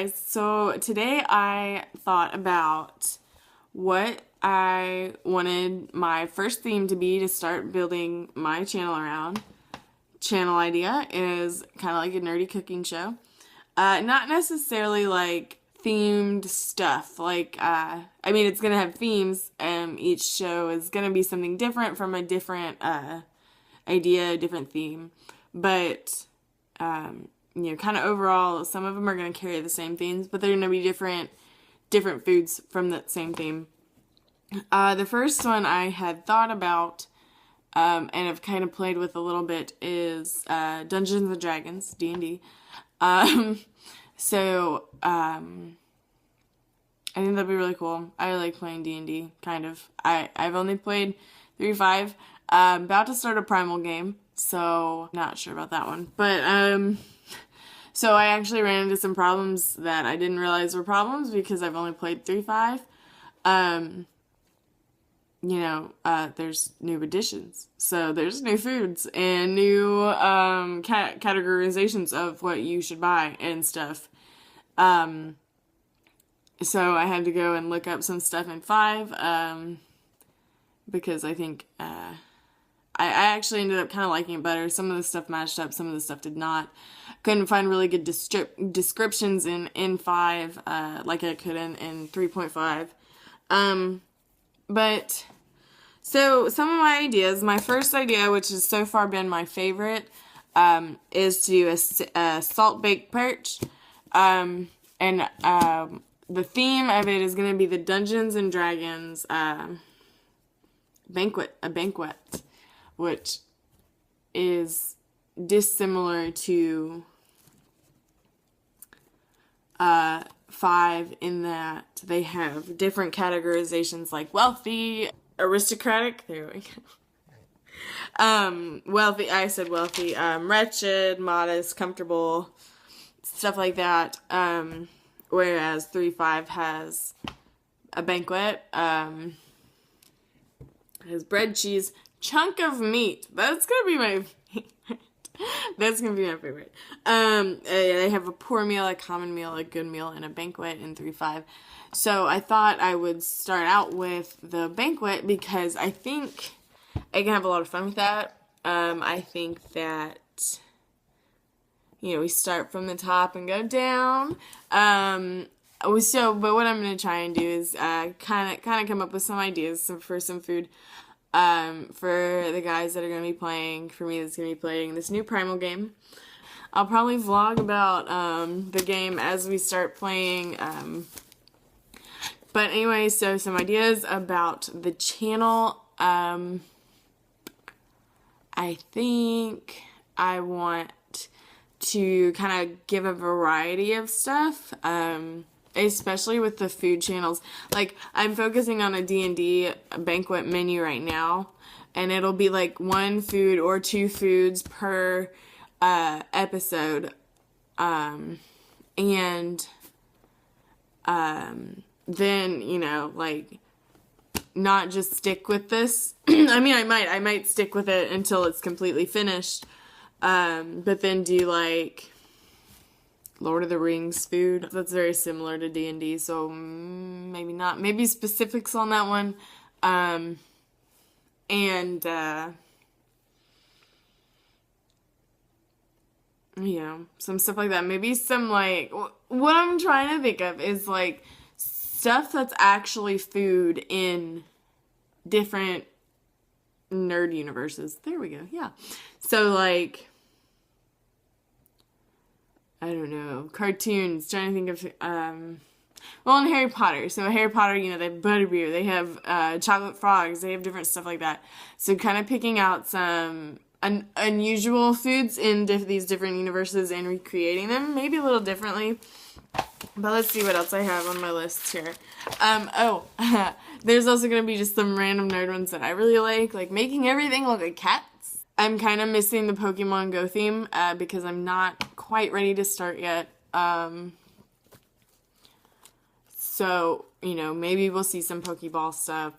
guys, so today I thought about what I wanted my first theme to be to start building my channel around. Channel idea is kind of like a nerdy cooking show. Not necessarily like themed stuff, like, it's gonna have themes, each show is gonna be something different from a different, idea, different theme, but, kind of overall, some of them are going to carry the same themes, but they're going to be different foods from that same theme. The first one I had thought about, and have kind of played with a little bit is, Dungeons and Dragons, D&D. I think that'd be really cool. I like playing D&D, kind of. I've only played 3.5. About to start a Primal game, so not sure about that one. But, so I actually ran into some problems that I didn't realize were problems because I've only played 3.5. There's new additions. So there's new foods and new categorizations of what you should buy and stuff. So I had to go and look up some stuff in 5, because I think I actually ended up kind of liking it better. Some of the stuff matched up, some of the stuff did not. Couldn't find really good descriptions in 5, like I could in 3.5. So some of my ideas, my first idea, which has so far been my favorite, is to do a salt baked perch. The theme of it is going to be the Dungeons and Dragons banquet, which is dissimilar to 5 in that they have different categorizations like wealthy, aristocratic, there we go. Wealthy, I said wealthy, wretched, modest, comfortable, stuff like that. Whereas 3.5 has a banquet, has bread, cheese, chunk of meat. That's gonna be my favorite. That's gonna be my favorite. They have a poor meal, a common meal, a good meal, and a banquet in 3.5. So I thought I would start out with the banquet because I think I can have a lot of fun with that. I think that, we start from the top and go down. But what I'm going to try and do is kind of come up with some ideas for some food for the guys that are going to be playing, for me that's going to be playing this new Primal game. I'll probably vlog about the game as we start playing. But anyway, so some ideas about the channel. I think I want to kind of give a variety of stuff, especially with the food channels. Like, I'm focusing on a D&D banquet menu right now, and it'll be like 1 food or 2 foods per episode, then, not just stick with this. I might stick with it until it's completely finished. But then do like Lord of the Rings food. That's very similar to D&D, so maybe not. Maybe specifics on that one. Some stuff like that. Maybe some like, what I'm trying to think of is like stuff that's actually food in different nerd universes. There we go. Yeah. So like, I don't know, cartoons, trying to think of, in Harry Potter. So Harry Potter, they have butterbeer, they have chocolate frogs, they have different stuff like that. So kind of picking out some unusual foods in these different universes and recreating them, maybe a little differently. But let's see what else I have on my list here. There's also going to be just some random nerd ones that I really like making everything look like cats. I'm kind of missing the Pokemon Go theme, because I'm not quite ready to start yet. So, maybe we'll see some Pokeball stuff.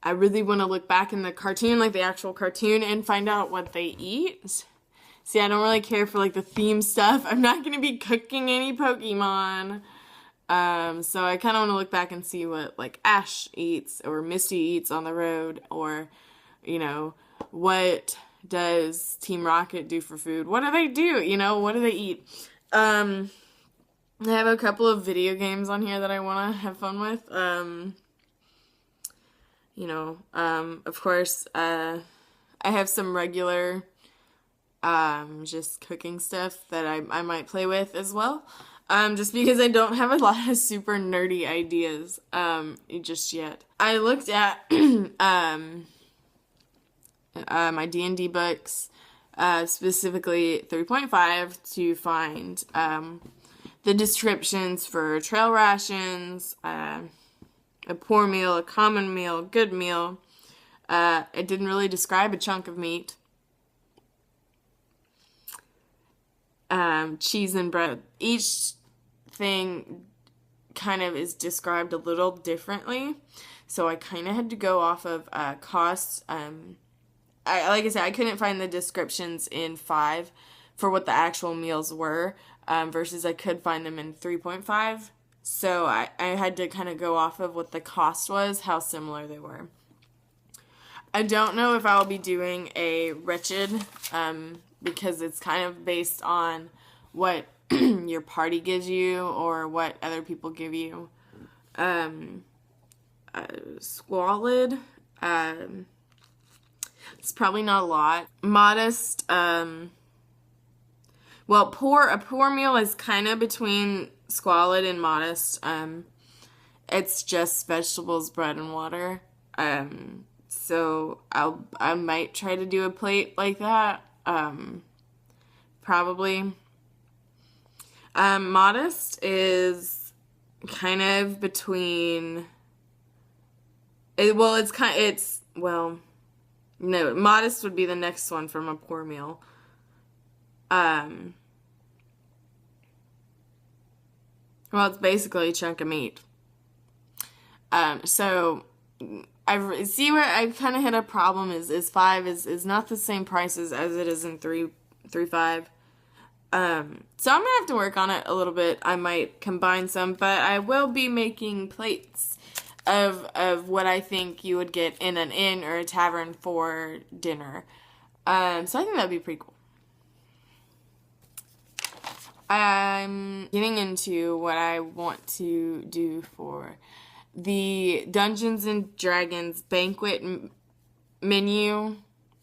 I really want to look back in the cartoon, like the actual cartoon, and find out what they eat. See, I don't really care for like the theme stuff. I'm not going to be cooking any Pokemon. So I kind of want to look back and see what like Ash eats or Misty eats on the road, or, you know, what does Team Rocket do for food? What do they do? You know, what do they eat? I have a couple of video games on here that I want to have fun with. Of course, I have some regular, just cooking stuff that I might play with as well. Just because I don't have a lot of super nerdy ideas, just yet. I looked at, my D&D books, specifically 3.5, to find, the descriptions for trail rations, a poor meal, a common meal, good meal. It didn't really describe a chunk of meat. Cheese and bread. Each thing kind of is described a little differently, so I kind of had to go off of costs. Like I said, I couldn't find the descriptions in 5 for what the actual meals were, versus I could find them in 3.5. So I had to kind of go off of what the cost was, how similar they were. I don't know if I'll be doing a Wretched, because it's kind of based on what your party gives you or what other people give you. Squalid, it's probably not a lot. Modest, a poor meal is kind of between Squalid and Modest. It's just vegetables, bread, and water. So I might try to do a plate like that. Probably. Modest is kind of between. No, Modest would be the next one from a poor meal. It's basically a chunk of meat. So I see where I kind of hit a problem is 5 is not the same prices as it is in 3.5. So I'm gonna have to work on it a little bit. I might combine some, but I will be making plates of what I think you would get in an inn or a tavern for dinner. So I think that'd be pretty cool. I'm getting into what I want to do for the Dungeons and Dragons banquet menu.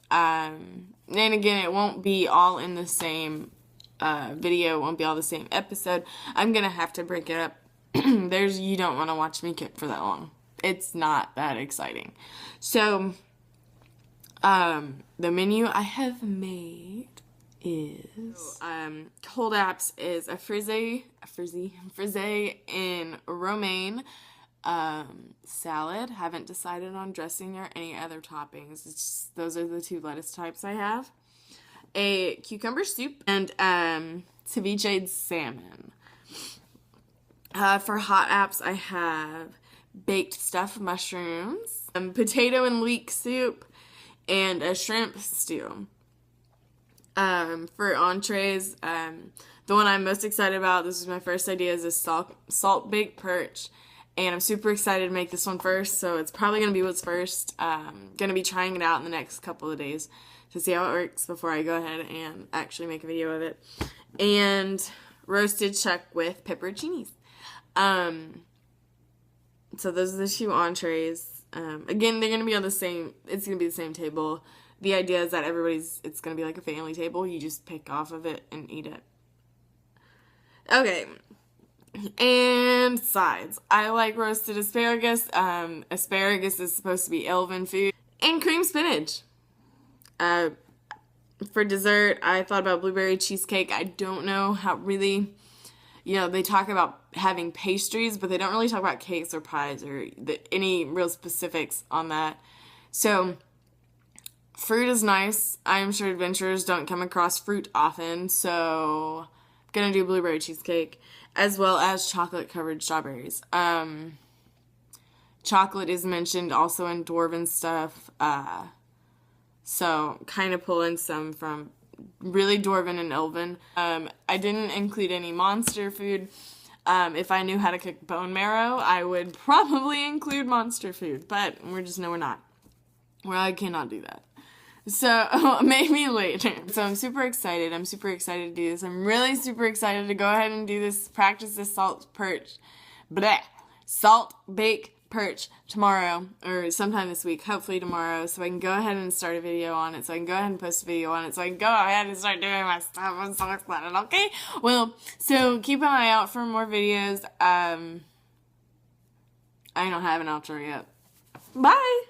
And again, it won't be all in the same video. It won't be all the same episode. I'm gonna have to break it up. You don't want to watch me cook for that long. It's not that exciting. So, the menu I have made is Cold Apps is a frisée in romaine salad. Haven't decided on dressing or any other toppings. Those are the 2 lettuce types I have. A cucumber soup and ceviche salmon. For hot apps, I have baked stuffed mushrooms, potato and leek soup, and a shrimp stew. For entrees, the one I'm most excited about, this is my first idea, is a salt baked perch. And I'm super excited to make this one first, so it's probably going to be what's first. Going to be trying it out in the next couple of days to see how it works before I go ahead and actually make a video of it. And roasted chuck with pepperoncinis. So those are the 2 entrees. Again, they're going to be on it's going to be the same table. The idea is that it's going to be like a family table. You just pick off of it and eat it. Okay. And sides. I like roasted asparagus. Asparagus is supposed to be elven food. And cream spinach. For dessert, I thought about blueberry cheesecake. I don't know how really, they talk about having pastries, but they don't really talk about cakes or pies or any real specifics on that. So, fruit is nice. I'm sure adventurers don't come across fruit often, so I'm gonna do blueberry cheesecake, as well as chocolate-covered strawberries. Chocolate is mentioned also in Dwarven stuff, so kind of pulling some from really dwarven and elven. I didn't include any monster food. If I knew how to cook bone marrow, I would probably include monster food, but we're not. Well, I cannot do that. So, maybe later. So I'm super excited. I'm super excited to do this. I'm really super excited to go ahead and do this, practice this salt bake perch tomorrow, or sometime this week, hopefully tomorrow, so I can go ahead and start a video on it, so I can go ahead and post a video on it, so I can go ahead and start doing my stuff. I'm so excited, okay? Well, so keep an eye out for more videos. I don't have an outro yet. Bye!